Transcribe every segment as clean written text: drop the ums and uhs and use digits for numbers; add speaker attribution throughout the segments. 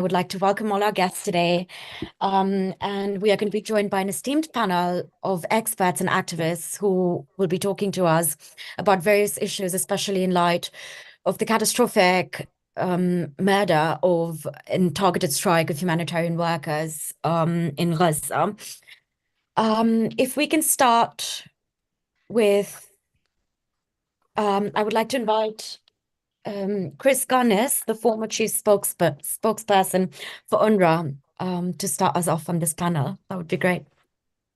Speaker 1: would like to welcome all our guests today. And we are going to be joined by an esteemed panel of experts and activists who will be talking to us about various issues, especially in light of the catastrophic murder of and targeted strike of humanitarian workers in Gaza. If we can start with, I would like to invite Chris Gunness, the former chief spokesperson for UNRWA, to start us off on this panel. That would be great.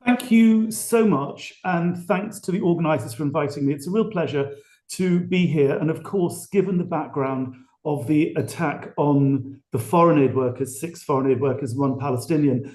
Speaker 2: Thank you so much, and thanks to the organisers for inviting me. It's a real pleasure to be here. And of course, given the background of the attack on the foreign aid workers, 6 foreign aid workers, 1 Palestinian,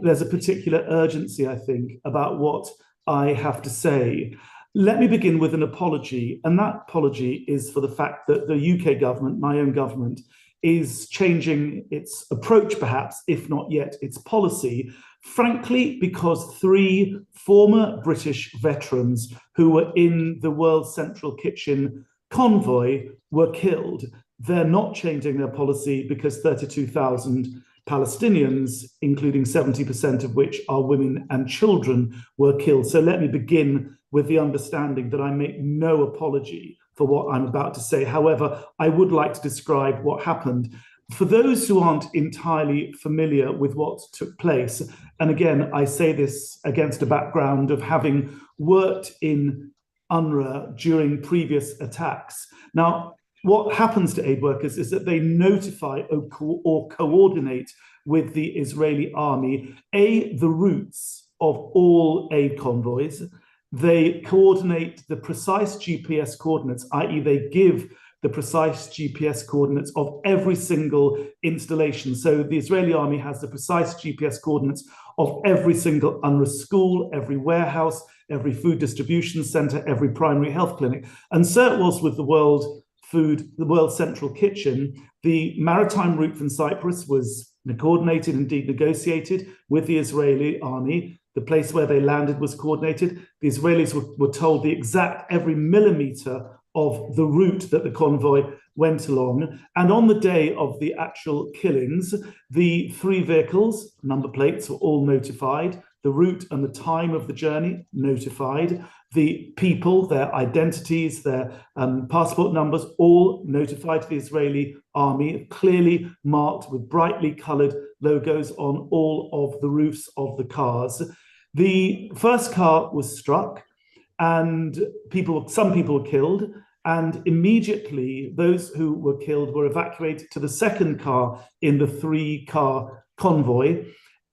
Speaker 2: there's a particular urgency, I think, about what I have to say. Let me begin with an apology, and that apology is for the fact that the UK government, my own government, is changing its approach, perhaps, if not yet its policy, frankly, because 3 former British veterans who were in the World Central Kitchen convoy were killed. They're not changing their policy because 32,000 Palestinians, including 70% of which are women and children, were killed. So let me begin with the understanding that I make no apology for what I'm about to say. However, I would like to describe what happened. For those who aren't entirely familiar with what took place, and again, I say this against a background of having worked in UNRWA during previous attacks. Now, what happens to aid workers is that they notify or coordinate with the Israeli army, the routes of all aid convoys. They coordinate the precise GPS coordinates, i.e. they give the precise GPS coordinates of every single installation. So the Israeli army has the precise GPS coordinates of every single UNRWA school, every warehouse, every food distribution center, every primary health clinic. And so it was with the World Central Kitchen. The maritime route from Cyprus was coordinated, indeed negotiated, with the Israeli army. The place where they landed was coordinated. The Israelis were told the exact every millimeter of the route that the convoy went along. And on the day of the actual killings, the 3 vehicles, number plates, were all notified. The route and the time of the journey notified. The people, their identities, their passport numbers, all notified to the Israeli army, clearly marked with brightly coloured logos on all of the roofs of the cars. The first car was struck, and some people were killed. And immediately, those who were killed were evacuated to the second car in the 3-car convoy.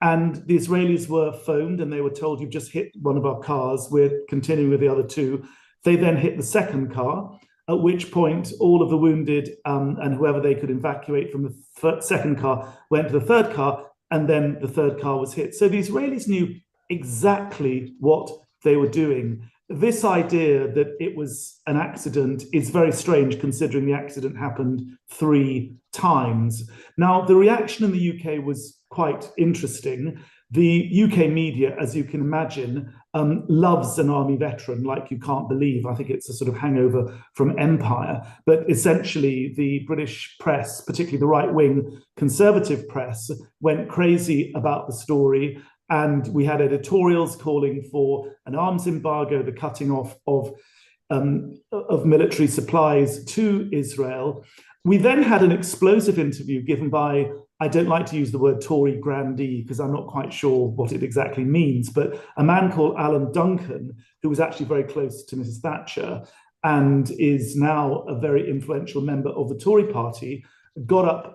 Speaker 2: And the Israelis were phoned and they were told, "You've just hit one of our cars. We're continuing with the other 2." They then hit the second car, at which point all of the wounded and whoever they could evacuate from the second car went to the third car, and then the third car was hit. So the Israelis knew exactly what they were doing. This idea that it was an accident is very strange, considering the accident happened 3 times. Now, the reaction in the UK was quite interesting. The UK media, as you can imagine, loves an army veteran like you can't believe. I think it's a sort of hangover from empire. But essentially, the British press, particularly the right-wing conservative press, went crazy about the story. And we had editorials calling for an arms embargo, the cutting off of military supplies to Israel. We then had an explosive interview given by, I don't like to use the word Tory grandee because I'm not quite sure what it exactly means, but a man called Alan Duncan, who was actually very close to Mrs. Thatcher and is now a very influential member of the Tory party, got up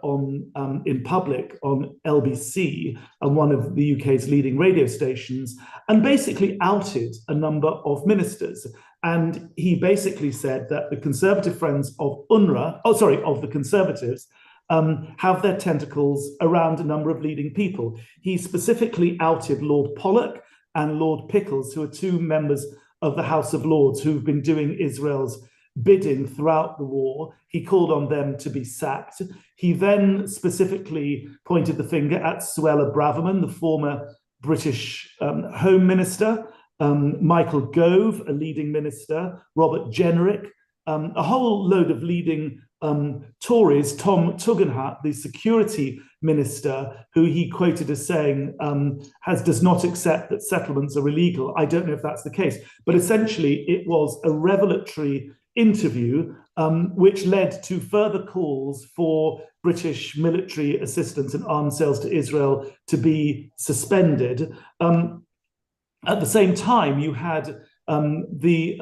Speaker 2: in public on LBC, one of the UK's leading radio stations, and basically outed a number of ministers. And he basically said that the conservative friends of of the Conservatives, have their tentacles around a number of leading people. He specifically outed Lord Pollock and Lord Pickles, who are 2 members of the House of Lords who've been doing Israel's bidding throughout the war. He called on them to be sacked. He then specifically pointed the finger at Suella Braverman, the former British Home Minister, Michael Gove, a leading minister, Robert Jenrick, a whole load of leading Tories, Tom Tugendhat, the security minister, who he quoted as saying does not accept that settlements are illegal. I don't know if that's the case, but essentially it was a revelatory interview which led to further calls for British military assistance and arms sales to Israel to be suspended. At the same time, you had the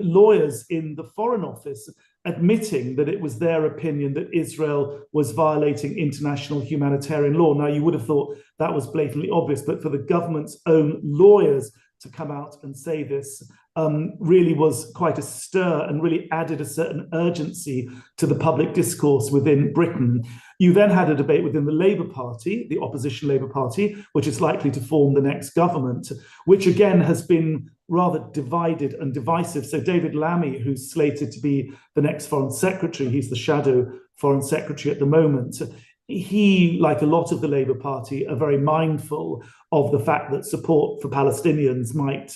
Speaker 2: lawyers in the Foreign Office admitting that it was their opinion that Israel was violating international humanitarian law. Now, you would have thought that was blatantly obvious, but for the government's own lawyers to come out and say this really was quite a stir and really added a certain urgency to the public discourse within Britain. You then had a debate within the Labour Party, the opposition Labour Party, which is likely to form the next government, which again has been rather divided and divisive. So David Lammy, who's slated to be the next Foreign Secretary, he's the shadow Foreign Secretary at the moment, he, like a lot of the Labour Party, are very mindful of the fact that support for Palestinians might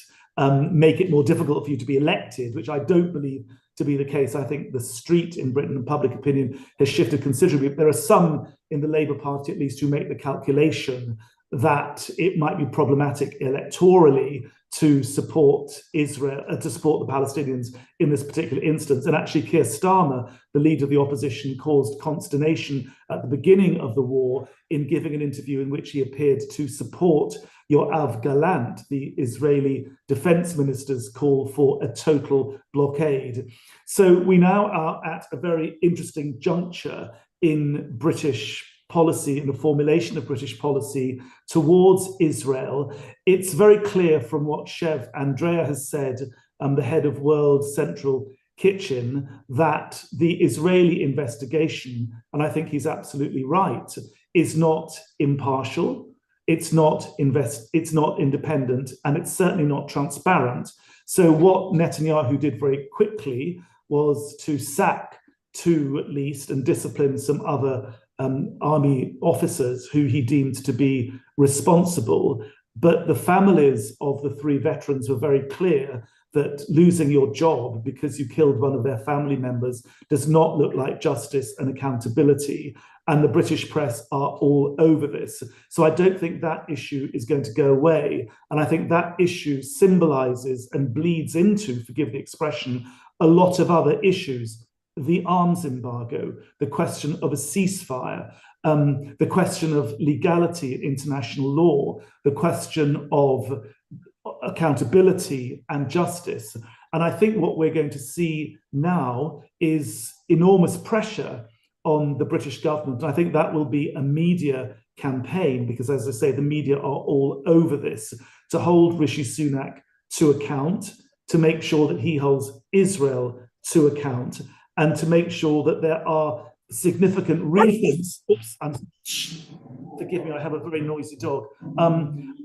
Speaker 2: make it more difficult for you to be elected, which I don't believe to be the case. I think the street in Britain and public opinion has shifted considerably. There are some in the Labour Party, at least, who make the calculation that it might be problematic electorally to support Israel, to support the Palestinians in this particular instance. And actually, Keir Starmer, the leader of the opposition, caused consternation at the beginning of the war in giving an interview in which he appeared to support Yoav Gallant, the Israeli defense minister's call for a total blockade. So we now are at a very interesting juncture in British policy, in the formulation of British policy towards Israel. It's very clear from what Chev Andrea has said, the head of World Central Kitchen, that the Israeli investigation, and I think he's absolutely right, is not impartial, it's not independent, and it's certainly not transparent. So what Netanyahu did very quickly was to sack two, at least, and discipline some other army officers who he deemed to be responsible. But the families of the three veterans were very clear that losing your job because you killed one of their family members does not look like justice and accountability. And the British press are all over this. So I don't think that issue is going to go away. And I think that issue symbolizes and bleeds into, forgive the expression, a lot of other issues. The arms embargo, the question of a ceasefire, the question of legality in international law, the question of accountability and justice. And I think what we're going to see now is enormous pressure on the British government. And I think that will be a media campaign, because, as I say, the media are all over this, to hold Rishi Sunak to account, to make sure that he holds Israel to account, and to make sure that there are significant rethinks. Forgive me, I have a very noisy dog.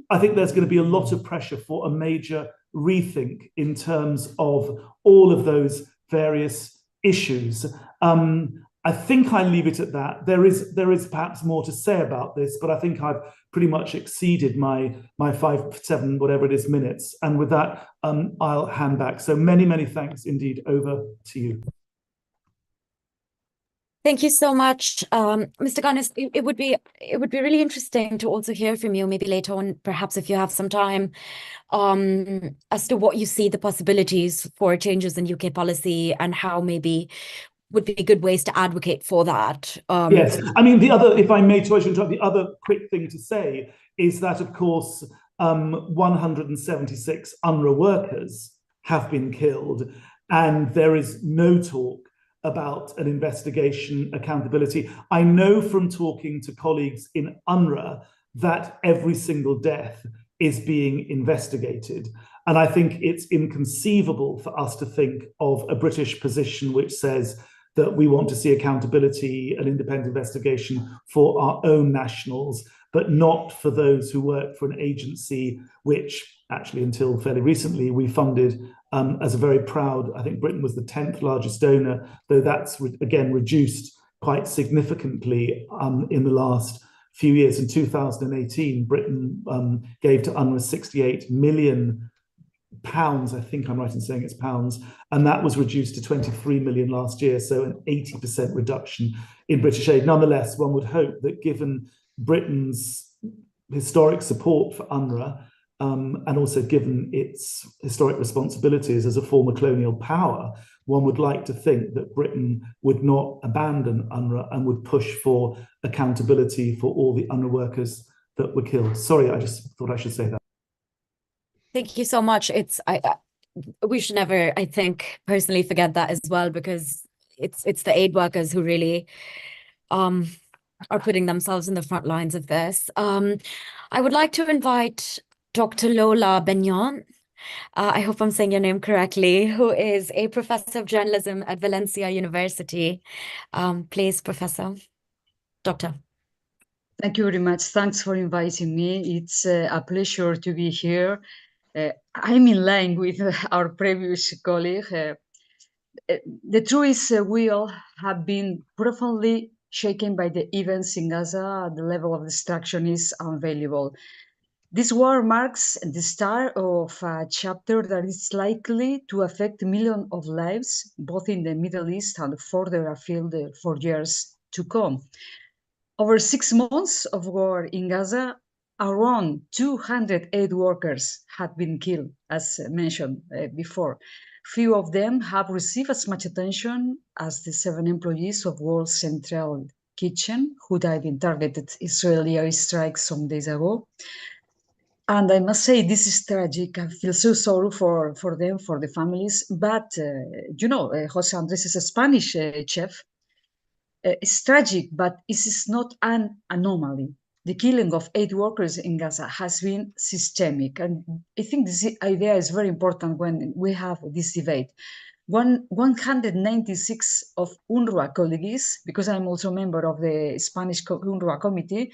Speaker 2: I think there's going to be a lot of pressure for a major rethink in terms of all of those various issues. I think I leave it at that. There is perhaps more to say about this, but I think I've pretty much exceeded my 5, 7, whatever it is, minutes. And with that, I'll hand back. So many thanks indeed. Over to you.
Speaker 1: Thank you so much, Mr. Gunness. It would be really interesting to also hear from you, maybe later on, perhaps if you have some time, as to what you see the possibilities for changes in UK policy and how maybe would be good ways to advocate for that.
Speaker 2: Yes, I mean, the other, if I may, the other quick thing to say is that, of course, 176 UNRWA workers have been killed, and there is no talk about an investigation, accountability. I know from talking to colleagues in UNRWA that every single death is being investigated. And I think it's inconceivable for us to think of a British position which says that we want to see accountability and independent investigation for our own nationals, but not for those who work for an agency which, actually, until fairly recently, we funded as a very proud, I think Britain was the 10th largest donor, though that's again reduced quite significantly in the last few years. In 2018, Britain gave to UNRWA 68 million pounds. I think I'm right in saying it's pounds, and that was reduced to 23 million last year, so an 80% reduction in British aid. Nonetheless, one would hope that given Britain's historic support for UNRWA, and also given its historic responsibilities as a former colonial power, one would like to think that Britain would not abandon UNRWA and would push for accountability for all the UNRWA workers that were killed. Sorry, I just thought I should say that.
Speaker 1: Thank you so much. We should never, I think, personally forget that as well, because it's the aid workers who really um are putting themselves in the front lines of this. I would like to invite Dr. Lola Benyon. I hope I'm saying your name correctly, who is a professor of journalism at Valencia University. Please, Professor. Doctor.
Speaker 3: Thank you very much. Thanks for inviting me. It's a pleasure to be here. I'm in line with our previous colleague. The truth is, we all have been profoundly shaken by the events in Gaza. The level of destruction is unbelievable. This war marks the start of a chapter that is likely to affect millions of lives, both in the Middle East and further afield for years to come. Over 6 months of war in Gaza, around 200 aid workers had been killed, as mentioned before. Few of them have received as much attention as the 7 employees of World Central Kitchen, who died in targeted Israeli airstrikes some days ago. And I must say, this is tragic. I feel so sorry for them, for the families. But, Jose Andres is a Spanish chef. It's tragic, but it is not an anomaly. The killing of aid workers in Gaza has been systemic. And I think this idea is very important when we have this debate. 196 of UNRWA colleagues, because I'm also a member of the Spanish UNRWA committee,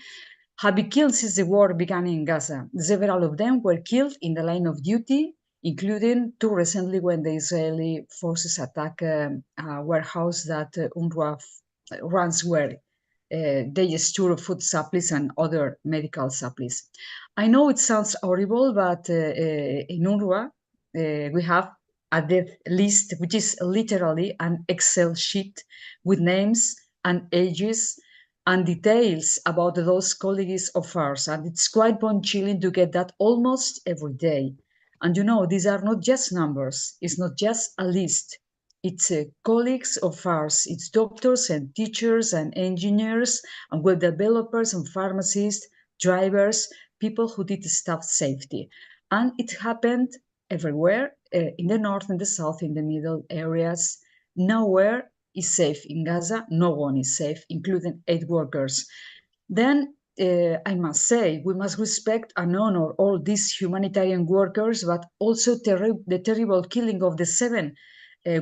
Speaker 3: have been killed since the war began in Gaza. Several of them were killed in the line of duty, including 2 recently when the Israeli forces attacked a warehouse that UNRWA runs where they store food supplies and other medical supplies. I know it sounds horrible, but in UNRWA, we have a death list, which is literally an Excel sheet with names and ages and details about those colleagues of ours. And it's quite bone-chilling to get that almost every day. And these are not just numbers. It's not just a list. It's colleagues of ours. It's doctors and teachers and engineers and web developers and pharmacists, drivers, people who did staff safety. And it happened everywhere, in the north and the south, in the middle areas. Nowhere is safe in Gaza. No one is safe, including aid workers. Then I must say, we must respect and honor all these humanitarian workers, but also the terrible killing of the 7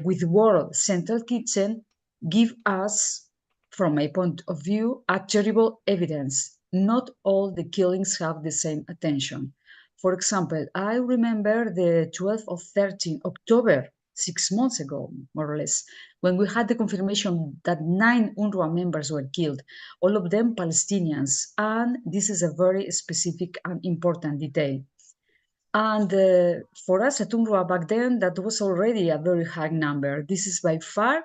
Speaker 3: with World Central Kitchen give us, from my point of view, a terrible evidence. Not all the killings have the same attention. For example, I remember the 12th of 13 October, 6 months ago, more or less, when we had the confirmation that 9 UNRWA members were killed, all of them Palestinians. And this is a very specific and important detail. And for us at UNRWA back then, that was already a very high number. This is by far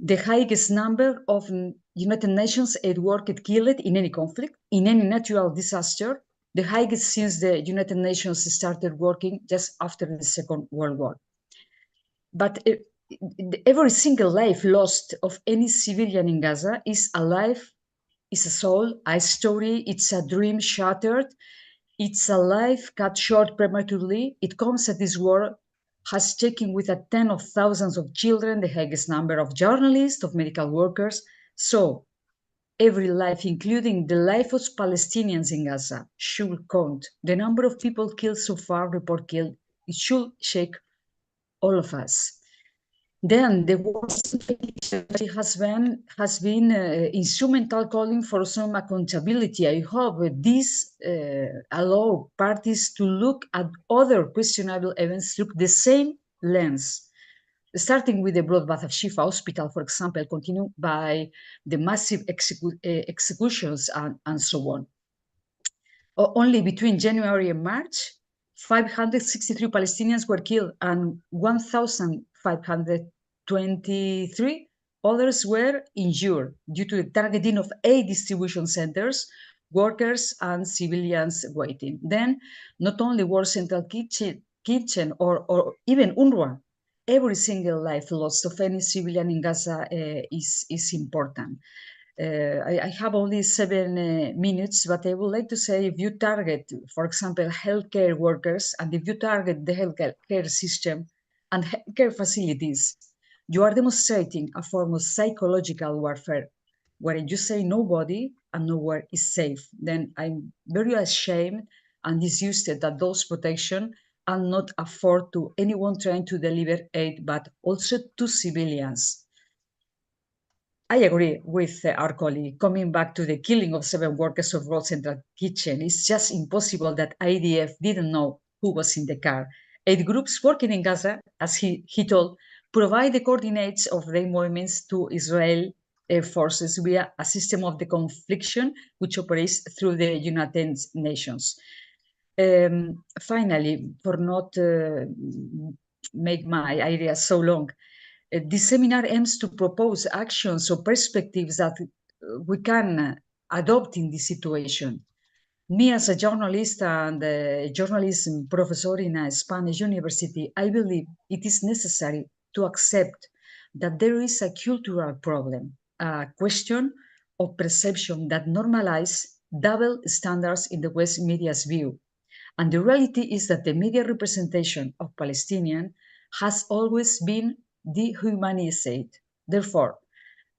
Speaker 3: the highest number of United Nations aid workers killed in any conflict, in any natural disaster, the highest since the United Nations started working just after the Second World War. But every single life lost of any civilian in Gaza is a life, is a soul, a story, it's a dream shattered. It's a life cut short prematurely. It comes that this war has taken with it tens of thousands of children, the highest number of journalists, of medical workers. So every life, including the life of Palestinians in Gaza, should count. The number of people killed so far, report killed, it should shake all of us. Then the war has been instrumental calling for some accountability. I hope this allow parties to look at other questionable events through the same lens, starting with the bloodbath of Shifa Hospital, for example, continued by the massive executions and so on. Only between January and March, 563 Palestinians were killed and 1,523 others were injured due to the targeting of aid distribution centers, workers and civilians waiting. Then, not only World Central Kitchen or even UNRWA, every single life lost of any civilian in Gaza is important. I have only 7 minutes, but I would like to say if you target, for example, healthcare workers, and if you target the healthcare system and healthcare facilities, you are demonstrating a form of psychological warfare where you say nobody and nowhere is safe. Then I'm very ashamed and disgusted that those protection are not afforded to anyone trying to deliver aid, but also to civilians. I agree with our colleague. Coming back to the killing of 7 workers of World Central Kitchen, it's just impossible that IDF didn't know who was in the car. 8 groups working in Gaza, as he told, provide the coordinates of their movements to Israel Air Forces via a system of the confliction which operates through the United Nations. Finally, for not make my idea so long, this seminar aims to propose actions or perspectives that we can adopt in this situation. Me, as a journalist and a journalism professor in a Spanish university, I believe it is necessary to accept that there is a cultural problem, a question of perception that normalize double standards in the West media's view. And the reality is that the media representation of Palestinian has always been dehumanized. Therefore,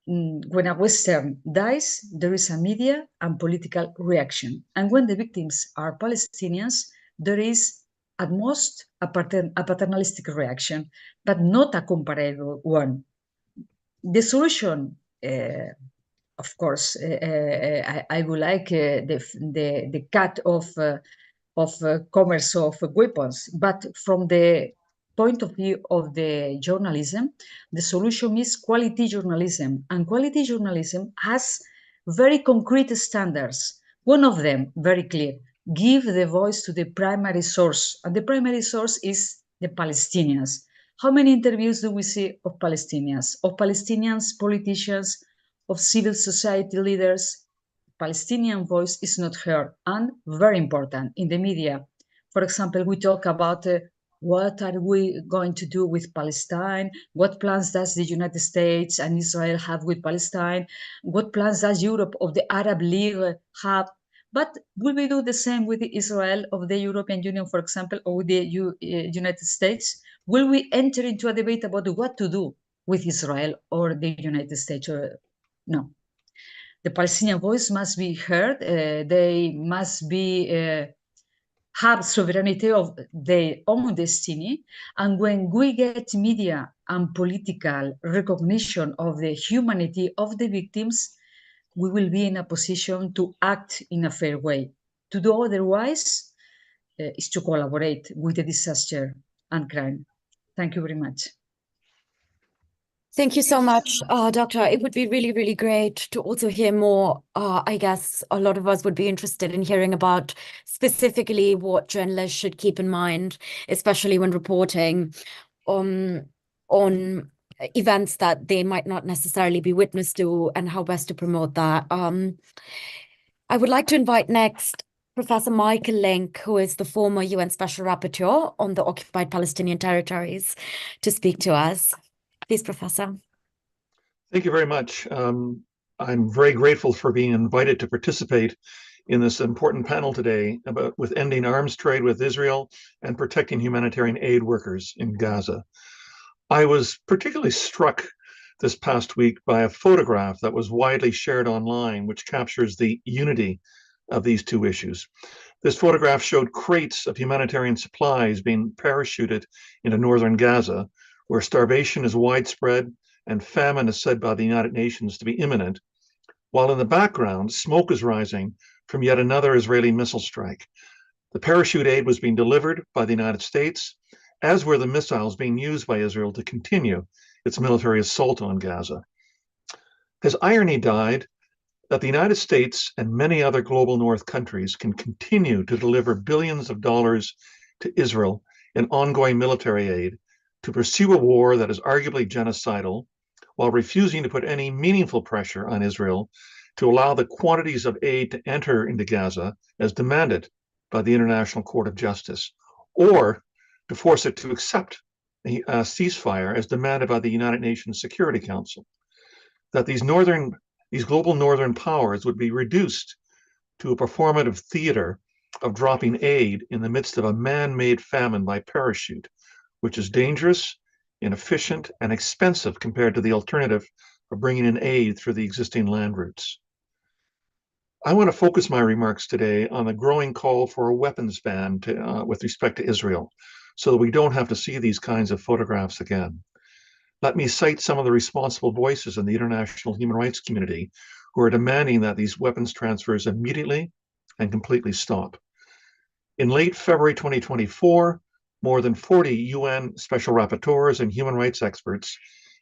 Speaker 3: when a Western dies, there is a media and political reaction. And when the victims are Palestinians, there is at most a paternalistic reaction, but not a comparable one. The solution, of course, I would like the cut of commerce of weapons, but from the point of view of the journalism, the solution is quality journalism, and quality journalism has very concrete standards. One of them, very clear, give the voice to the primary source, and the primary source is the Palestinians. How many interviews do we see of Palestinians, politicians, of civil society leaders? Palestinian voice is not heard, and very important in the media. For example, we talk about what are we going to do with Palestine? What plans does the United States and Israel have with Palestine? What plans does Europe of the Arab League have? But will we do the same with Israel of the European Union, for example, or with the United States? Will we enter into a debate about what to do with Israel or the United States? No. The Palestinian voice must be heard. They must be have sovereignty of their own destiny. And when we get media and political recognition of the humanity of the victims, we will be in a position to act in a fair way. To do otherwise is to collaborate with the disaster and crime. Thank you very much.
Speaker 1: Thank you so much, Doctor. It would be really, really great to also hear more. I guess a lot of us would be interested in hearing about specifically what journalists should keep in mind, especially when reporting on events that they might not necessarily be witness to, and how best to promote that. I would like to invite next Professor Michael Link, who is the former UN Special Rapporteur on the occupied Palestinian territories, to speak to us. Please, Professor.
Speaker 4: Thank you very much. I'm very grateful for being invited to participate in this important panel today with ending arms trade with Israel and protecting humanitarian aid workers in Gaza. I was particularly struck this past week by a photograph that was widely shared online, which captures the unity of these two issues. This photograph showed crates of humanitarian supplies being parachuted into northern Gaza, where starvation is widespread and famine is said by the United Nations to be imminent, while in the background, smoke is rising from yet another Israeli missile strike. The parachute aid was being delivered by the United States, as were the missiles being used by Israel to continue its military assault on Gaza. Has irony died that the United States and many other global North countries can continue to deliver billions of dollars to Israel in ongoing military aid to pursue a war that is arguably genocidal, while refusing to put any meaningful pressure on Israel to allow the quantities of aid to enter into Gaza as demanded by the International Court of Justice, or to force it to accept a ceasefire as demanded by the United Nations Security Council. That these global northern powers would be reduced to a performative theater of dropping aid in the midst of a man-made famine by parachute, which is dangerous, inefficient, and expensive compared to the alternative of bringing in aid through the existing land routes. I want to focus my remarks today on the growing call for a weapons ban with respect to Israel, so that we don't have to see these kinds of photographs again. Let me cite some of the responsible voices in the international human rights community who are demanding that these weapons transfers immediately and completely stop. In late February 2024, more than 40 UN special rapporteurs and human rights experts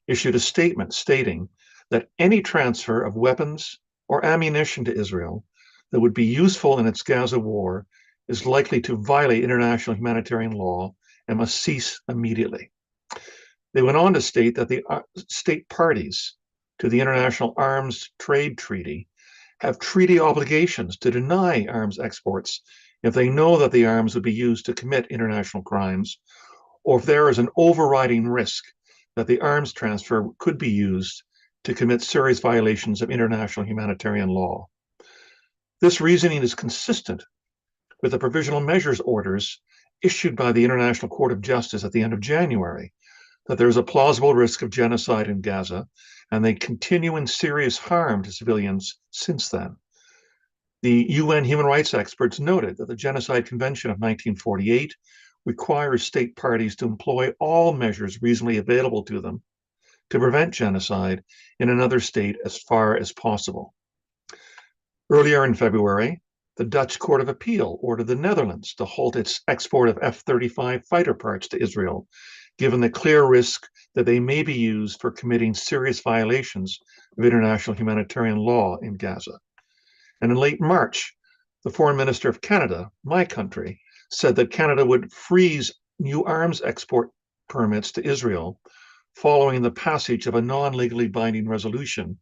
Speaker 4: issued a statement stating that any transfer of weapons or ammunition to Israel that would be useful in its Gaza war is likely to violate international humanitarian law and must cease immediately. They went on to state that the state parties to the International Arms Trade Treaty have treaty obligations to deny arms exports if they know that the arms would be used to commit international crimes, or if there is an overriding risk that the arms transfer could be used to commit serious violations of international humanitarian law. This reasoning is consistent with the provisional measures orders issued by the International Court of Justice at the end of January, that there is a plausible risk of genocide in Gaza, and they continue in serious harm to civilians since then. The UN human rights experts noted that the Genocide Convention of 1948 requires state parties to employ all measures reasonably available to them to prevent genocide in another state as far as possible. Earlier in February, the Dutch Court of Appeal ordered the Netherlands to halt its export of F-35 fighter parts to Israel, given the clear risk that they may be used for committing serious violations of international humanitarian law in Gaza. And in late March, the Foreign Minister of Canada, my country, said that Canada would freeze new arms export permits to Israel following the passage of a non-legally binding resolution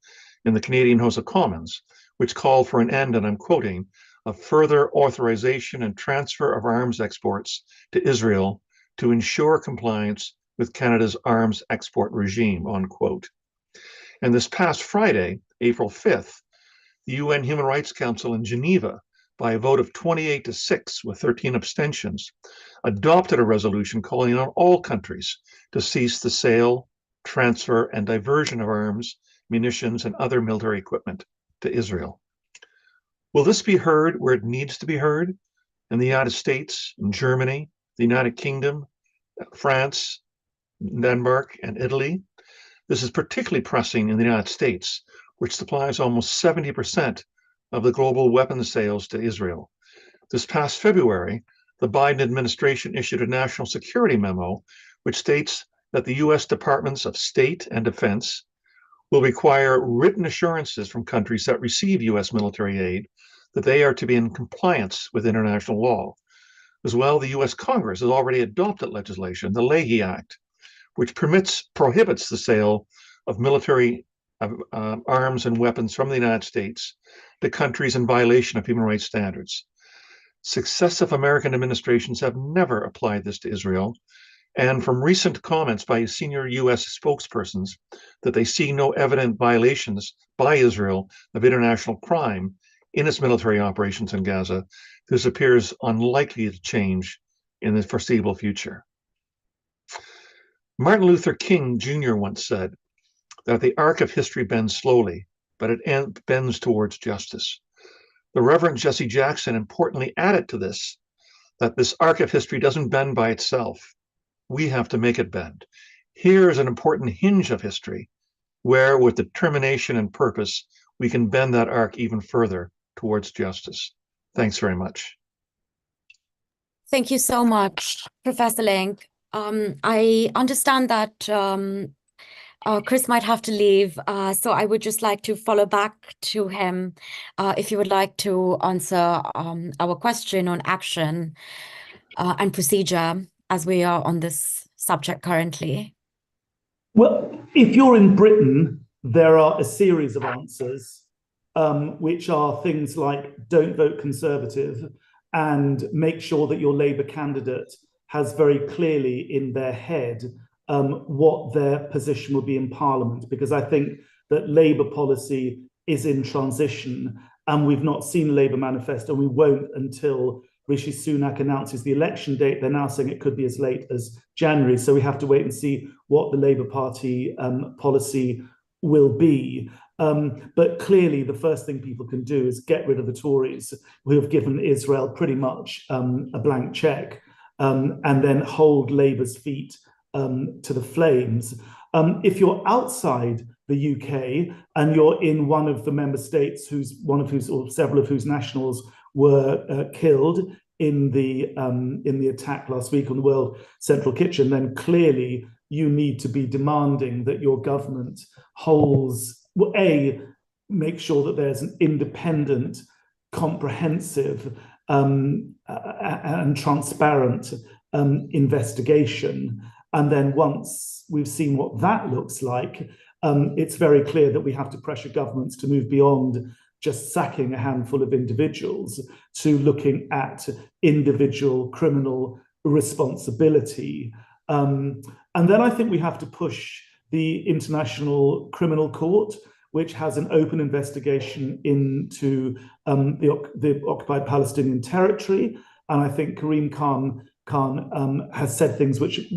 Speaker 4: in the Canadian House of Commons, which called for an end, and I'm quoting, of further authorization and transfer of arms exports to Israel to ensure compliance with Canada's arms export regime, unquote. And this past Friday, April 5th, the UN Human Rights Council in Geneva, by a vote of 28-6 with 13 abstentions, adopted a resolution calling on all countries to cease the sale, transfer, and diversion of arms, munitions, and other military equipment to Israel. Will this be heard where it needs to be heard? In the United States, in Germany, the United Kingdom, France, Denmark, and Italy. This is particularly pressing in the United States, which supplies almost 70% of the global weapons sales to Israel. This past February, the Biden administration issued a national security memo, which states that the U.S. Departments of State and Defense will require written assurances from countries that receive U.S. military aid that they are to be in compliance with international law. As well, the U.S. Congress has already adopted legislation, the Leahy Act, which prohibits the sale of military arms and weapons from the United States to countries in violation of human rights standards. Successive American administrations have never applied this to Israel, and from recent comments by senior U.S. spokespersons that they see no evident violations by Israel of international crime in its military operations in Gaza, this appears unlikely to change in the foreseeable future. Martin Luther King Jr. once said that the arc of history bends slowly, but it bends towards justice. The Reverend Jesse Jackson importantly added to this, that this arc of history doesn't bend by itself. We have to make it bend. Here is an important hinge of history, where with determination and purpose, we can bend that arc even further towards justice. Thanks very much.
Speaker 1: Thank you so much, Professor Link. I understand that Chris might have to leave, so I would just like to follow back to him if you would like to answer our question on action. and procedure as we are on this subject currently?
Speaker 2: Well, if you're in Britain, there are a series of answers, which are things like don't vote Conservative and make sure that your Labour candidate has very clearly in their head what their position will be in Parliament, because I think that Labour policy is in transition and we've not seen a Labour manifesto, and we won't until Rishi Sunak announces the election date. They're now saying it could be as late as January. So we have to wait and see what the Labour Party policy will be. But clearly, the first thing people can do is get rid of the Tories, who have given Israel pretty much a blank check, and then hold Labour's feet to the flames. If you're outside the UK and you're in one of the member states or several of whose nationals were killed in the attack last week on the World Central Kitchen, then clearly you need to be demanding that your government holds, well, make sure that there's an independent, comprehensive, and transparent investigation. And then once we've seen what that looks like, it's very clear that we have to pressure governments to move beyond just sacking a handful of individuals to looking at individual criminal responsibility. And then I think we have to push the International Criminal Court, which has an open investigation into the occupied Palestinian territory. And I think Karim Khan has said things which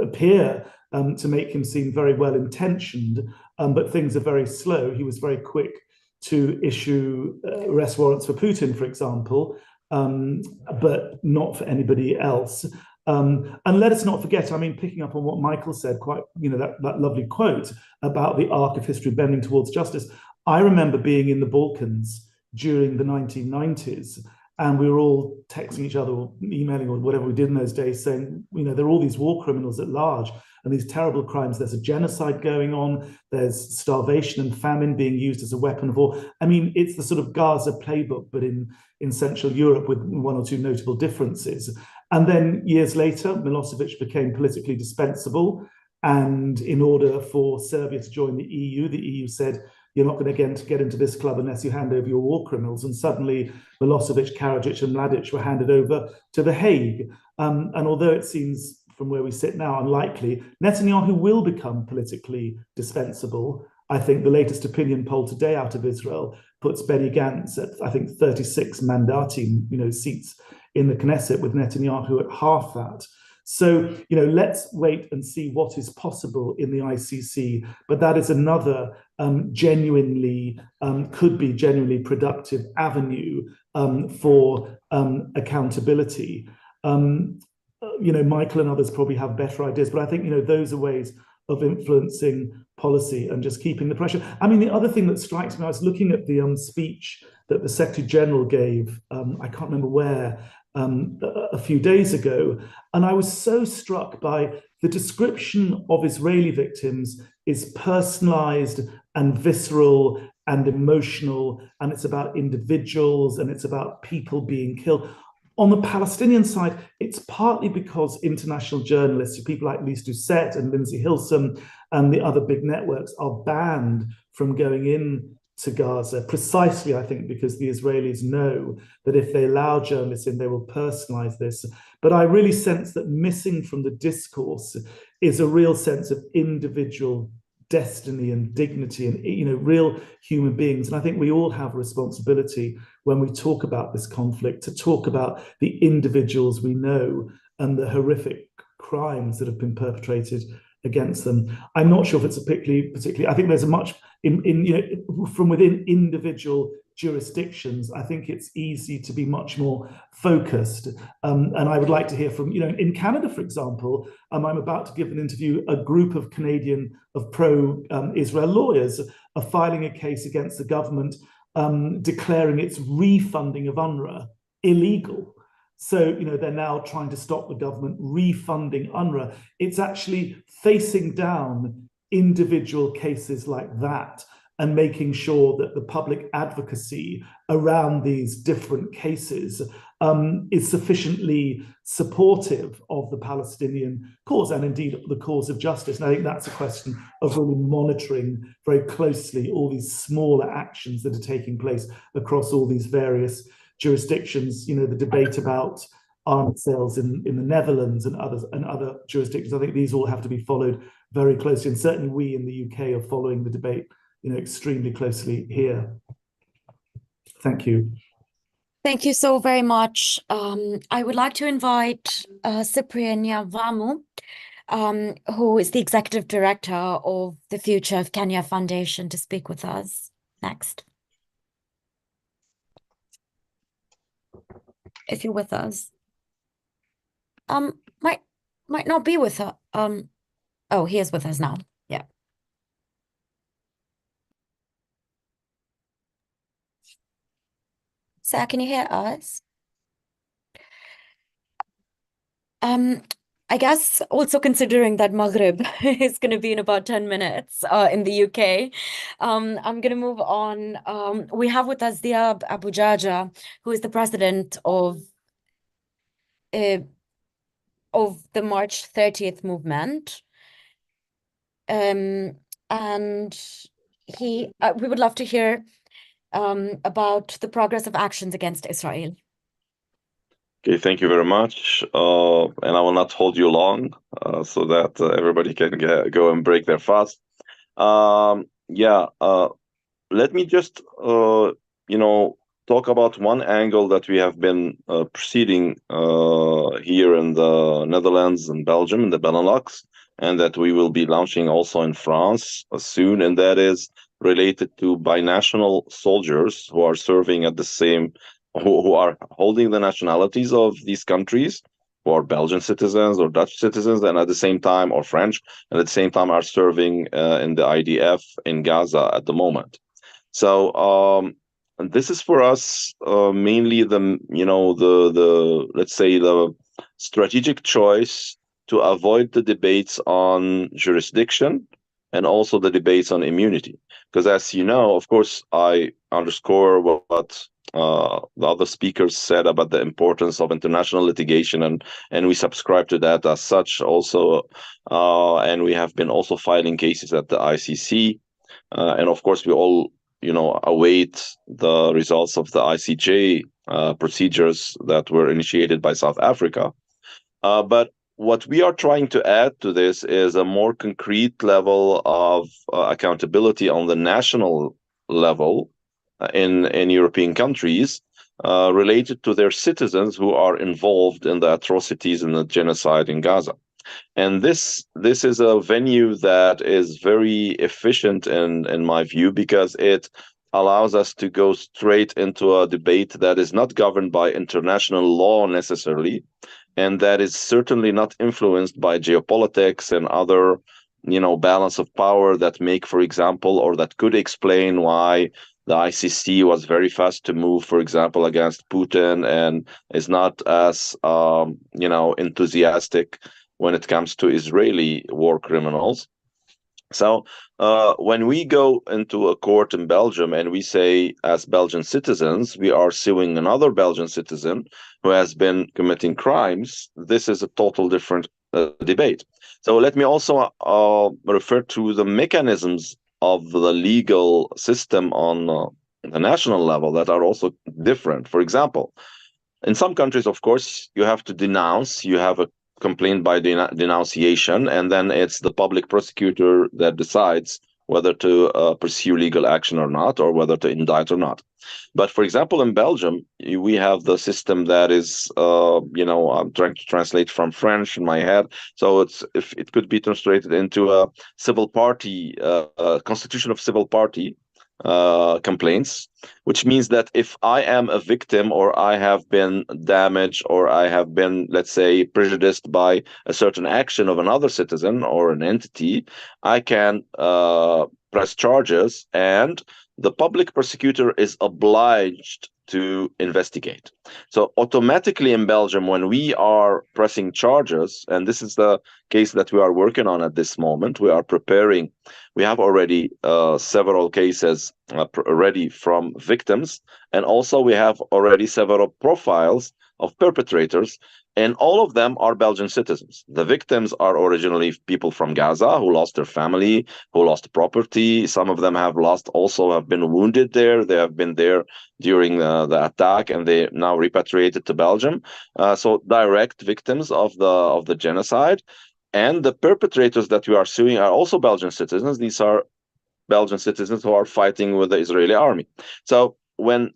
Speaker 2: appear to make him seem very well intentioned, but things are very slow. He was very quick to issue arrest warrants for Putin, for example, but not for anybody else. And let us not forget, I mean, picking up on what Michael said, that lovely quote about the arc of history bending towards justice. I remember being in the Balkans during the 1990s, and we were all texting each other or emailing or whatever we did in those days saying, there are all these war criminals at large and these terrible crimes. There's a genocide going on. There's starvation and famine being used as a weapon of war. I mean, it's the sort of Gaza playbook, but in Central Europe with one or two notable differences. And then years later, Milosevic became politically dispensable. And in order for Serbia to join the EU said, you're not going to get into this club unless you hand over your war criminals. And suddenly Milosevic, Karadzic and Mladic were handed over to The Hague. And although it seems from where we sit now unlikely, Netanyahu will become politically dispensable. I think the latest opinion poll today out of Israel puts Benny Gantz at, I think, 36 mandatim, seats in the Knesset, with Netanyahu at half that. So, let's wait and see what is possible in the ICC. But that is another could be genuinely productive avenue for accountability. Michael and others probably have better ideas, but I think, those are ways of influencing policy and just keeping the pressure. I mean, the other thing that strikes me, I was looking at the speech that the Secretary General gave, I can't remember where, a few days ago, and I was so struck by the description of Israeli victims is personalized and visceral and emotional, and it's about individuals and it's about people being killed. On the Palestinian side, it's partly because international journalists, people like Lise Doucette and Lindsay Hilsum and the other big networks, are banned from going in to Gaza, precisely, I think, because the Israelis know that if they allow journalists in, they will personalize this. But I really sense that missing from the discourse is a real sense of individual destiny and dignity and, real human beings. And I think we all have a responsibility when we talk about this conflict to talk about the individuals we know and the horrific crimes that have been perpetrated against them. I'm not sure if it's a particularly. I think there's a much from within individual jurisdictions. I think it's easy to be much more focused. And I would like to hear from in Canada, for example. I'm about to give an interview. A group of pro-Israel lawyers are filing a case against the government, declaring its refunding of UNRWA illegal. So, they're now trying to stop the government refunding UNRWA. It's actually facing down individual cases like that and making sure that the public advocacy around these different cases is sufficiently supportive of the Palestinian cause and indeed the cause of justice. And I think that's a question of really monitoring very closely all these smaller actions that are taking place across all these various jurisdictions. You know, the debate about arms sales in the Netherlands and other jurisdictions. I think these all have to be followed very closely. And certainly we in the UK are following the debate, extremely closely here. Thank you.
Speaker 1: Thank you so very much. I would like to invite Cyprian Nyavamu, who is the Executive Director of the Future of Kenya Foundation, to speak with us next. If you're with us. Might not be with her. Oh, he is with us now. Yeah. Sarah, can you hear us? I guess also considering that Maghrib is going to be in about 10 minutes in the UK, I'm going to move on. We have with us Diab Abu Jaja, who is the president of the March 30th movement. And we would love to hear about the progress of actions against Israel.
Speaker 5: Okay, thank you very much. And I will not hold you long so that everybody can go and break their fast. Let me just, talk about one angle that we have been proceeding here in the Netherlands and Belgium, in the Benelux, and that we will be launching also in France soon, and that is related to binational soldiers who are serving at the same, who are holding the nationalities of these countries, who are Belgian citizens or Dutch citizens, and at the same time, or French, and at the same time are serving in the IDF in Gaza at the moment. So this is for us mainly the let's say the strategic choice to avoid the debates on jurisdiction and also the debates on immunity. Because as you know, of course, I underscore what the other speakers said about the importance of international litigation, and we subscribe to that as such also. And we have been also filing cases at the ICC. And of course, we all, await the results of the ICJ procedures that were initiated by South Africa. But what we are trying to add to this is a more concrete level of accountability on the national level in European countries related to their citizens who are involved in the atrocities and the genocide in Gaza. And this is a venue that is very efficient in my view, because it allows us to go straight into a debate that is not governed by international law necessarily, and that is certainly not influenced by geopolitics and other, balance of power that make, for example, or that could explain why the ICC was very fast to move, for example, against Putin and is not as, enthusiastic when it comes to Israeli war criminals. So when we go into a court in Belgium and we say, as Belgian citizens, we are suing another Belgian citizen who has been committing crimes, this is a total different debate. So let me also refer to the mechanisms of the legal system on the national level that are also different. For example, in some countries, of course, you have to denounce, you have a complaint by denunciation, and then it's the public prosecutor that decides whether to pursue legal action or not, or whether to indict or not. But for example, in Belgium, we have the system that is, I'm trying to translate from French in my head. So if it could be translated into a civil party, constitution of civil party complaints, which means that if I am a victim or I have been damaged or I have been, let's say, prejudiced by a certain action of another citizen or an entity, I can press charges, and the public prosecutor is obliged to investigate. So automatically in Belgium, when we are pressing charges, and this is the case that we are working on at this moment, we are preparing. We have already several cases ready from victims, and also we have already several profiles of perpetrators, and all of them are Belgian citizens. The victims are originally people from Gaza who lost their family, who lost property. Some of them have been wounded there. They have been there during the attack, and they now repatriated to Belgium. So direct victims of the genocide. And the perpetrators that we are suing are also Belgian citizens. These are Belgian citizens who are fighting with the Israeli army. So when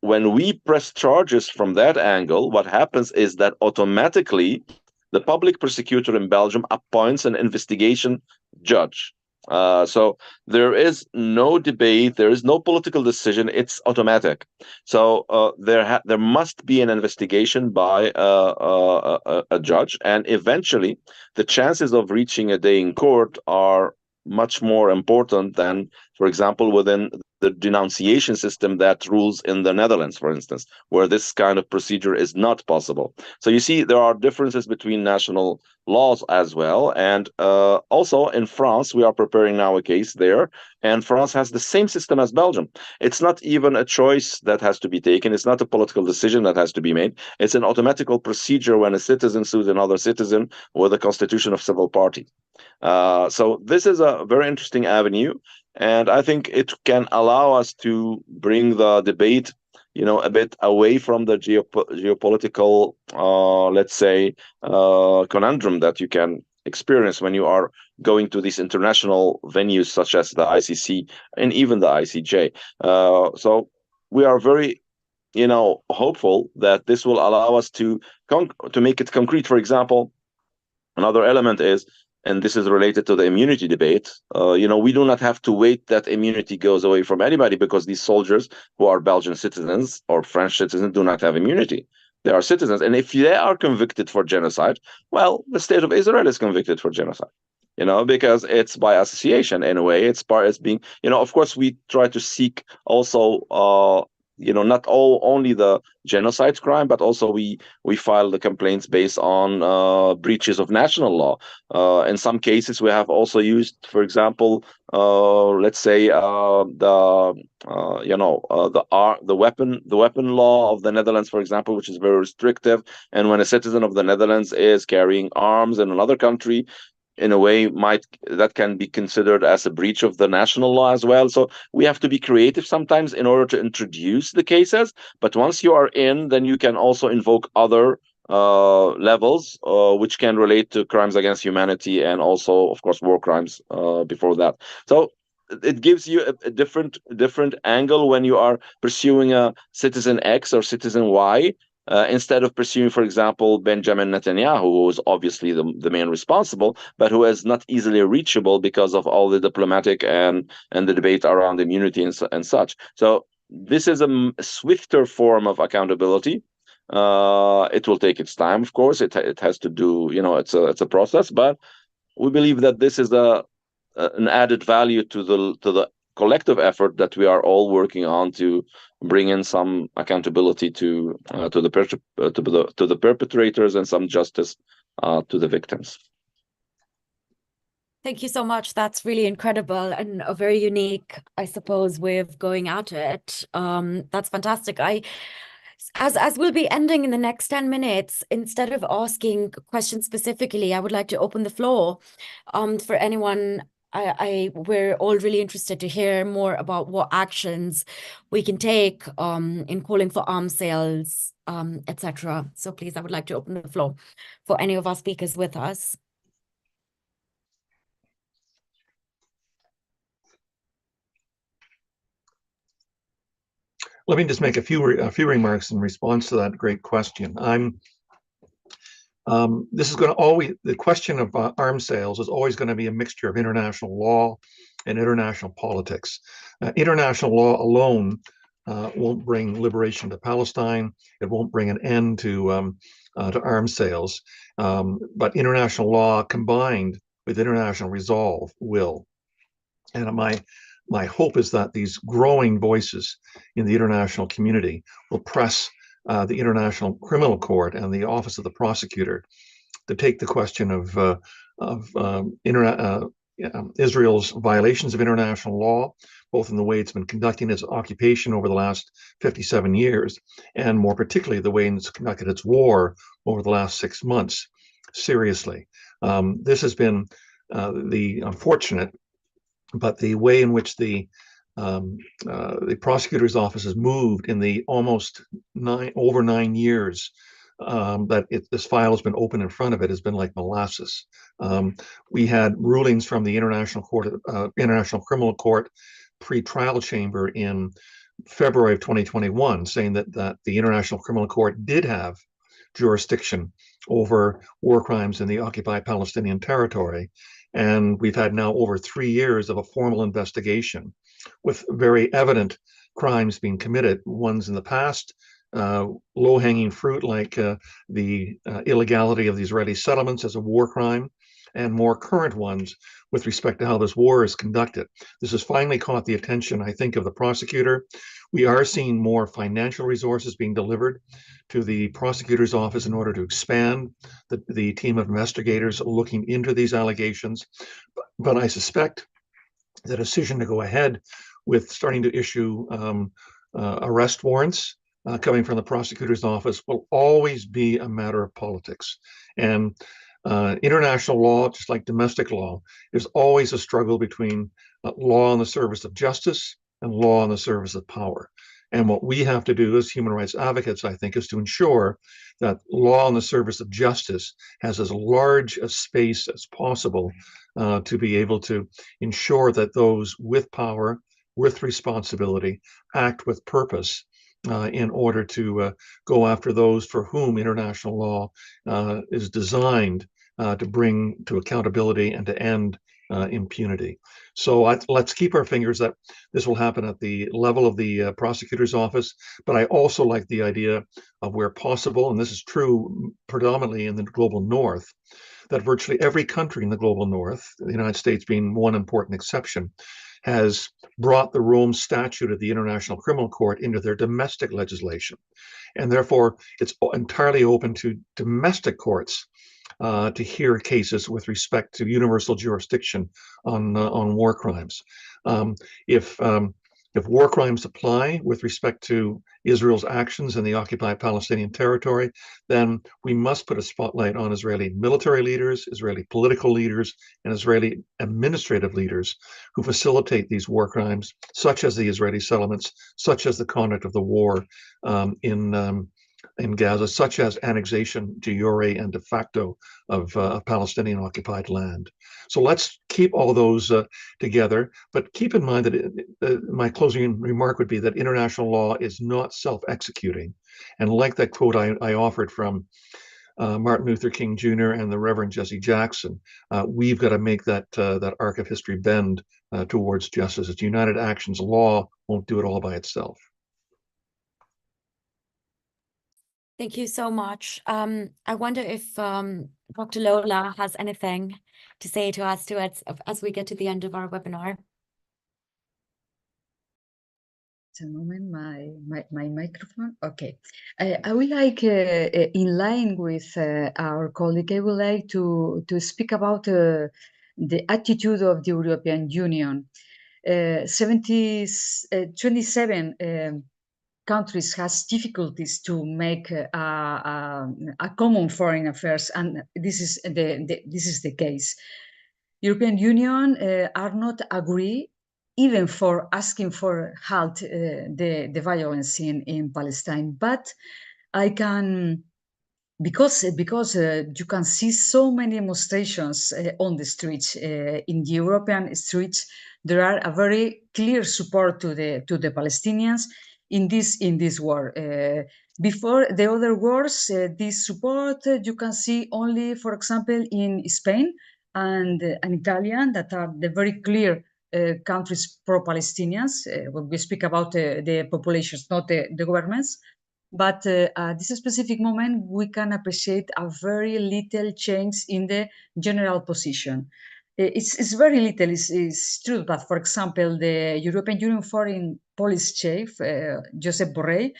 Speaker 5: we press charges from that angle, what happens is that automatically the public prosecutor in Belgium appoints an investigation judge. So there is no debate, there is no political decision, it's automatic. So there must be an investigation by a judge, and eventually the chances of reaching a day in court are much more important than, for example, within the denunciation system that rules in the Netherlands, for instance, where this kind of procedure is not possible. So you see, there are differences between national laws as well. And also in France, we are preparing now a case there, and France has the same system as Belgium. It's not even a choice that has to be taken. It's not a political decision that has to be made. It's an automatical procedure when a citizen sues another citizen with a constitution of civil party. So this is a very interesting avenue, and I think it can allow us to bring the debate, a bit away from the geopolitical, let's say, conundrum that you can experience when you are going to these international venues such as the ICC and even the ICJ. So we are very, hopeful that this will allow us to make it concrete. For example, another element is, and this is related to the immunity debate, we do not have to wait that immunity goes away from anybody, because these soldiers who are Belgian citizens or French citizens do not have immunity. They are citizens. And if they are convicted for genocide, well, the state of Israel is convicted for genocide, because it's by association in a way. It's being, of course, we try to seek also, not only the genocide crime, but also we file the complaints based on breaches of national law. In some cases, we have also used, for example, let's say the weapon law of the Netherlands, for example, which is very restrictive. And when a citizen of the Netherlands is carrying arms in another country, in a way, that can be considered as a breach of the national law as well. So we have to be creative sometimes in order to introduce the cases. But once you are in, then you can also invoke other levels, which can relate to crimes against humanity and also, of course, war crimes before that. So it gives you a different angle when you are pursuing a citizen X or citizen Y. Instead of pursuing, for example, Benjamin Netanyahu, who is obviously the main responsible, but who is not easily reachable because of all the diplomatic and the debate around immunity and such. So this is a swifter form of accountability. It will take its time, of course. It has to do, it's a process, but we believe that this is an added value to the collective effort that we are all working on to bring in some accountability to the perpetrators and some justice to the victims.
Speaker 1: Thank you so much. That's really incredible and a very unique, I suppose, way of going at it. That's fantastic. As we'll be ending in the next 10 minutes, instead of asking questions specifically, I would like to open the floor for anyone. We're all really interested to hear more about what actions we can take in calling for arms sales, etc. So please, I would like to open the floor for any of our speakers with us.
Speaker 4: Let me just make a few remarks in response to that great question. This is going to always, the question of arms sales is always going to be a mixture of international law and international politics. International law alone won't bring liberation to Palestine. It won't bring an end to arms sales. But international law combined with international resolve will. And my hope is that these growing voices in the international community will press the International Criminal Court and the Office of the Prosecutor to take the question of Israel's violations of international law, both in the way it's been conducting its occupation over the last 57 years, and more particularly the way it's conducted its war over the last 6 months, seriously. This has been the unfortunate, but the way in which the prosecutor's office has moved in the almost over 9 years that this file has been open in front of it has been like molasses. We had rulings from the International Criminal Court pre-trial chamber in February of 2021 saying that the International Criminal Court did have jurisdiction over war crimes in the occupied Palestinian territory. And we've had now over 3 years of a formal investigation with very evident crimes being committed, ones in the past, low-hanging fruit like the illegality of the Israeli settlements as a war crime, and more current ones with respect to how this war is conducted. This has finally caught the attention, I think, of the prosecutor. We are seeing more financial resources being delivered to the prosecutor's office in order to expand the team of investigators looking into these allegations. But I suspect the decision to go ahead with starting to issue arrest warrants coming from the prosecutor's office will always be a matter of politics. And international law, just like domestic law, there's always a struggle between law in the service of justice and law in the service of power. And what we have to do as human rights advocates, I think, is to ensure that law in the service of justice has as large a space as possible to be able to ensure that those with power, with responsibility, act with purpose in order to go after those for whom international law is designed to bring to accountability and to end impunity. So let's keep our fingers that this will happen at the level of the prosecutor's office. But I also like the idea of where possible, and this is true predominantly in the global north, that virtually every country in the global north, the United States being one important exception, has brought the Rome Statute of the International Criminal Court into their domestic legislation. And therefore, it's entirely open to domestic courts to hear cases with respect to universal jurisdiction on war crimes. If war crimes apply with respect to Israel's actions in the occupied Palestinian territory, then we must put a spotlight on Israeli military leaders, Israeli political leaders, and Israeli administrative leaders who facilitate these war crimes, such as the Israeli settlements, such as the conduct of the war in Gaza, such as annexation de jure and de facto of Palestinian occupied land. So let's keep all those together, but keep in mind that my closing remark would be that international law is not self-executing. And like that quote I offered from Martin Luther King Jr. and the Reverend Jesse Jackson, we've got to make that arc of history bend towards justice. It's united actions. Law won't do it all by itself.
Speaker 1: Thank you so much. I wonder if Dr. Lola has anything to say to us as we get to the end of our webinar.
Speaker 3: A moment, my microphone. Okay, I would like, in line with our colleague, I would like to speak about the attitude of the European Union. 27 countries has difficulties to make a common foreign affairs, and this is the case. European Union are not agree even for asking for halt the violence in Palestine. But I can, because you can see so many demonstrations on the streets, in the European streets, there are a very clear support to the Palestinians in this war. Before the other wars, this support you can see only, for example, in Spain and Italian, that are the very clear countries pro-Palestinians. When we speak about the populations, not the governments. But at this specific moment, we can appreciate a very little change in the general position. It's very little. It's true that, for example, the European Union Foreign Policy Chief, Josep Borrell,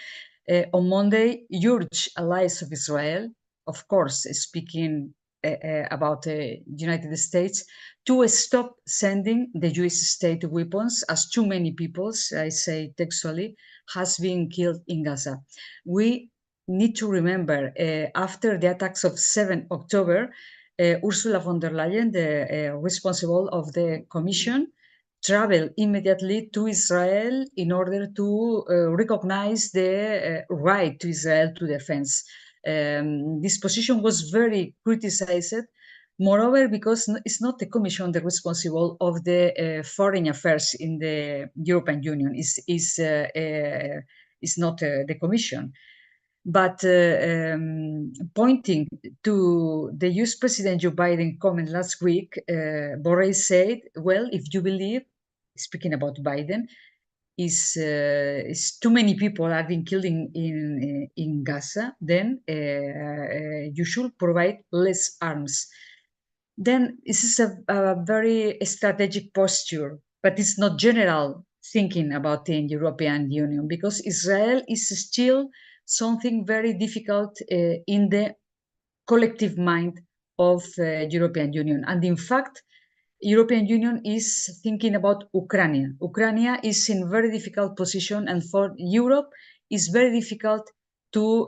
Speaker 3: on Monday urged allies of Israel, of course, speaking about the United States, to stop sending the US state weapons, as too many people, I say textually, has been killed in Gaza. We need to remember, after the attacks of 7 October, Ursula von der Leyen, the responsible of the Commission, traveled immediately to Israel in order to recognize the right to Israel to defense. This position was very criticized, moreover, because it's not the Commission the responsible of the foreign affairs in the European Union. It's not the Commission. But pointing to the US President Joe Biden comment last week, Borrell said, well, if you believe, speaking about Biden, is too many people have been killed in Gaza, then you should provide less arms. Then this is a very strategic posture, but it's not general thinking about the European Union, because Israel is still something very difficult in the collective mind of European Union. And in fact, European Union is thinking about Ukraine. Ukraine is in very difficult position, and for Europe, it's very difficult to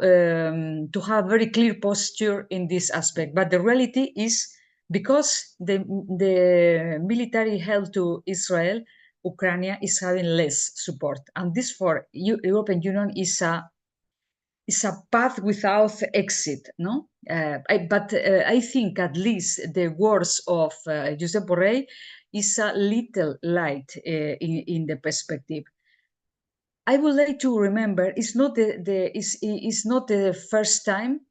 Speaker 3: have very clear posture in this aspect. But the reality is, because the military help to Israel, Ukraine is having less support, and this for European Union is a path without exit, no? I think at least the words of Josep Borrell is a little light in the perspective. I would like to remember it's not the first time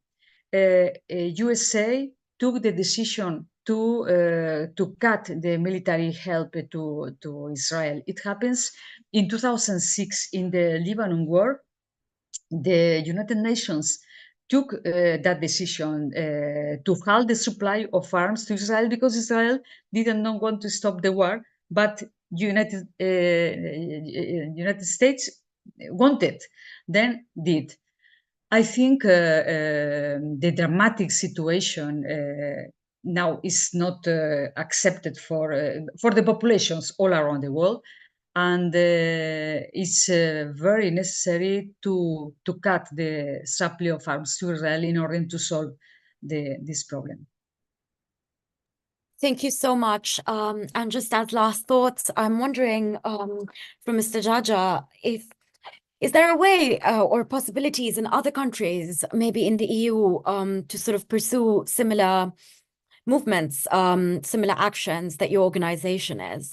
Speaker 3: USA took the decision to cut the military help to Israel. It happens in 2006 in the Lebanon war. The United Nations took that decision to halt the supply of arms to Israel, because Israel didn't want to stop the war, but United States wanted, then did. I think the dramatic situation now is not accepted for the populations all around the world, and it's very necessary to cut the supply of arms to Israel in order to solve this problem.
Speaker 1: Thank you so much. And just as last thoughts, I'm wondering from Mr. Jaja, is there a way or possibilities in other countries, maybe in the EU, to sort of pursue similar movements, similar actions that your organization is?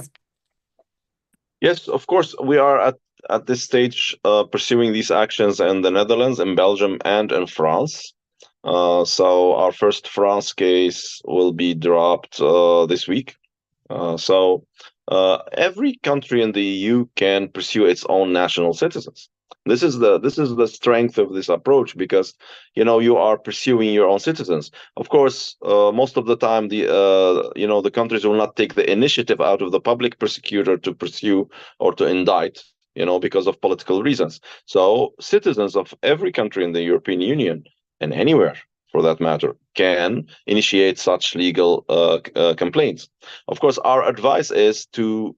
Speaker 5: Yes, of course, we are at this stage pursuing these actions in the Netherlands, in Belgium, and in France. So our first France case will be dropped this week. So every country in the EU can pursue its own national citizens. This is the strength of this approach, because you are pursuing your own citizens. Of course, most of the time the countries will not take the initiative out of the public prosecutor to pursue or to indict, because of political reasons. So citizens of every country in the European Union, and anywhere for that matter, can initiate such legal complaints. Of course, our advice is to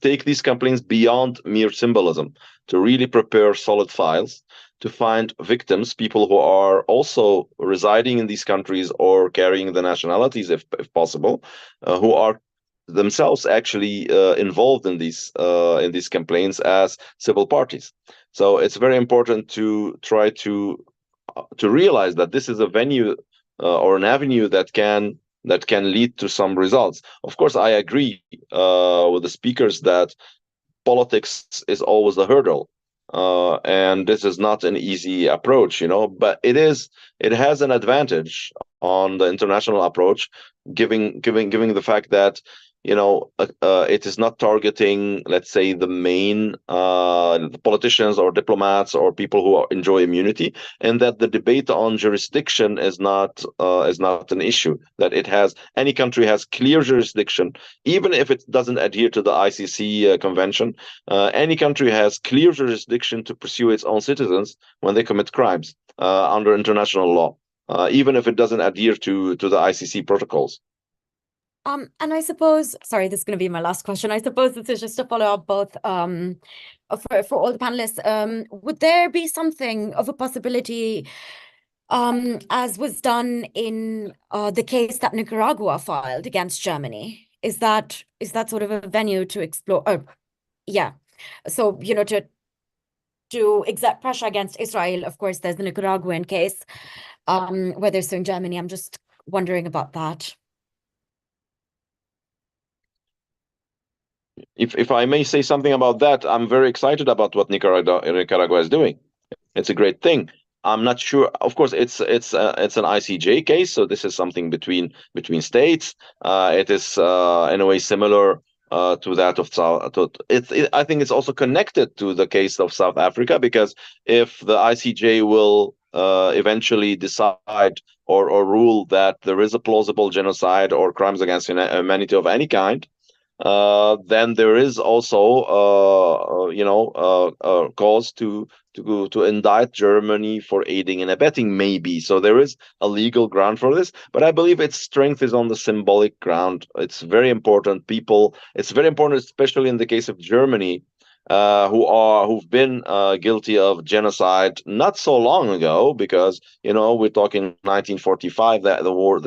Speaker 5: take these complaints beyond mere symbolism, to really prepare solid files, to find victims, people who are also residing in these countries or carrying the nationalities, if possible, who are themselves actually involved in these complaints as civil parties. So it's very important to try to realize that this is a venue or an avenue that can lead to some results. Of course, I agree with the speakers that politics is always a hurdle, and this is not an easy approach, but it has an advantage on the international approach, giving the fact that it is not targeting, let's say, the main politicians or diplomats or people who enjoy immunity, and that the debate on jurisdiction is not an issue. That any country has clear jurisdiction, even if it doesn't adhere to the ICC convention. Any country has clear jurisdiction to pursue its own citizens when they commit crimes under international law, even if it doesn't adhere to the ICC protocols.
Speaker 1: And I suppose, sorry, this is going to be my last question. I suppose this is just to follow up both for all the panelists. Would there be something of a possibility, as was done in the case that Nicaragua filed against Germany? Is that sort of a venue to explore? Yeah. So, to exert pressure against Israel, of course, there's the Nicaraguan case where they're suing Germany. I'm just wondering about that.
Speaker 5: If I may say something about that, I'm very excited about what Nicaragua is doing. It's a great thing. I'm not sure. Of course, it's an ICJ case, so this is something between states. It is in a way similar to that of South. I think it's also connected to the case of South Africa, because if the ICJ will eventually decide or rule that there is a plausible genocide or crimes against humanity of any kind, then there is also cause to indict Germany for aiding and abetting, maybe. So there is a legal ground for this, but I believe its strength is on the symbolic ground. It's very important. It's very important, especially in the case of Germany, who've been guilty of genocide not so long ago, because we're talking 1945, that the World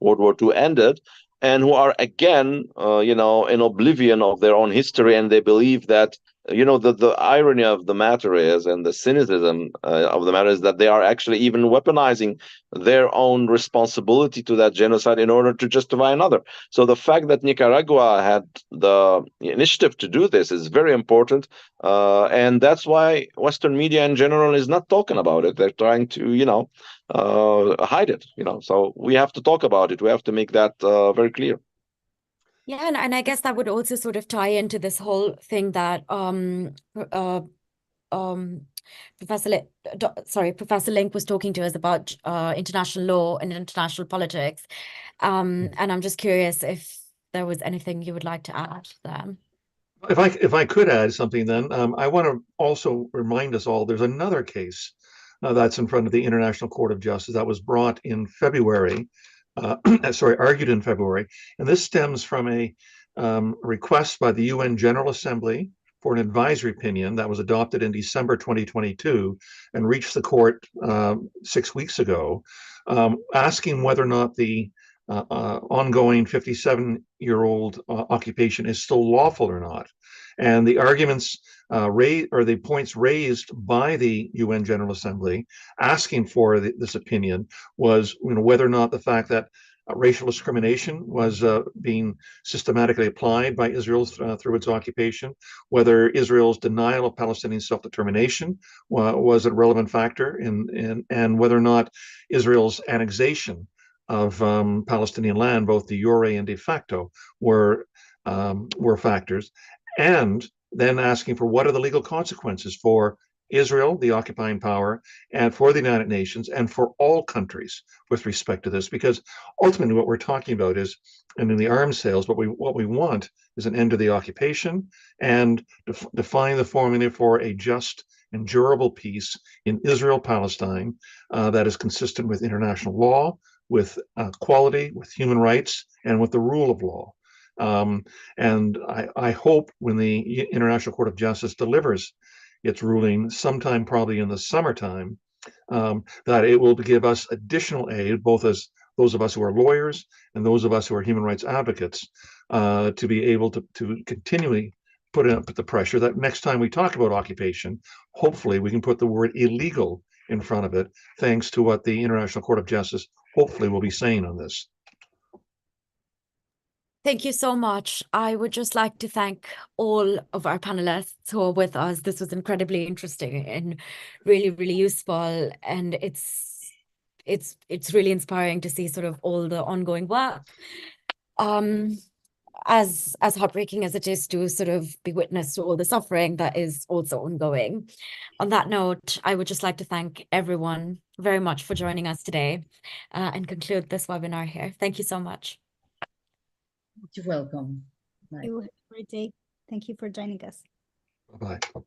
Speaker 5: War II ended, and who are again, in oblivion of their own history, and they believe that, the irony of the matter is, and the cynicism of the matter is, that they are actually even weaponizing their own responsibility to that genocide in order to justify another. So the fact that Nicaragua had the initiative to do this is very important, and that's why Western media in general is not talking about it. They're trying to, hide it. So we have to talk about it. We have to make that very clear.
Speaker 1: Yeah, and I guess that would also sort of tie into this whole thing that Professor Link was talking to us about international law and international politics. And I'm just curious if there was anything you would like to add there.
Speaker 4: If I could add something, then I want to also remind us all there's another case that's in front of the International Court of Justice that was brought in February. Argued in February, and this stems from a request by the UN General Assembly for an advisory opinion that was adopted in December 2022 and reached the court 6 weeks ago, asking whether or not the ongoing 57-year-old occupation is still lawful or not. And the arguments the points raised by the UN General Assembly asking for this opinion was, whether or not the fact that racial discrimination was being systematically applied by Israel through its occupation, whether Israel's denial of Palestinian self-determination was a relevant factor, and whether or not Israel's annexation of Palestinian land, both de jure and de facto, were factors, and then asking for what are the legal consequences for Israel, the occupying power, and for the United Nations, and for all countries with respect to this. Because ultimately what we're talking about is, and in the arms sales, what we want is an end to the occupation and define the formula for a just and durable peace in Israel-Palestine that is consistent with international law, with equality, with human rights, and with the rule of law. And I hope when the International Court of Justice delivers its ruling sometime probably in the summertime, that it will give us additional aid, both as those of us who are lawyers and those of us who are human rights advocates, to be able to continually put up the pressure that next time we talk about occupation, hopefully we can put the word illegal in front of it, thanks to what the International Court of Justice hopefully will be saying on this.
Speaker 1: Thank you so much. I would just like to thank all of our panelists who are with us. This was incredibly interesting and really, really useful. And it's really inspiring to see sort of all the ongoing work. as heartbreaking as it is to sort of be witness to all the suffering that is also ongoing. On that note, I would just like to thank everyone very much for joining us today, and conclude this webinar here. Thank you so much.
Speaker 3: You're welcome. Bye.
Speaker 6: You have a great day. Thank you for joining us.
Speaker 4: Bye-bye.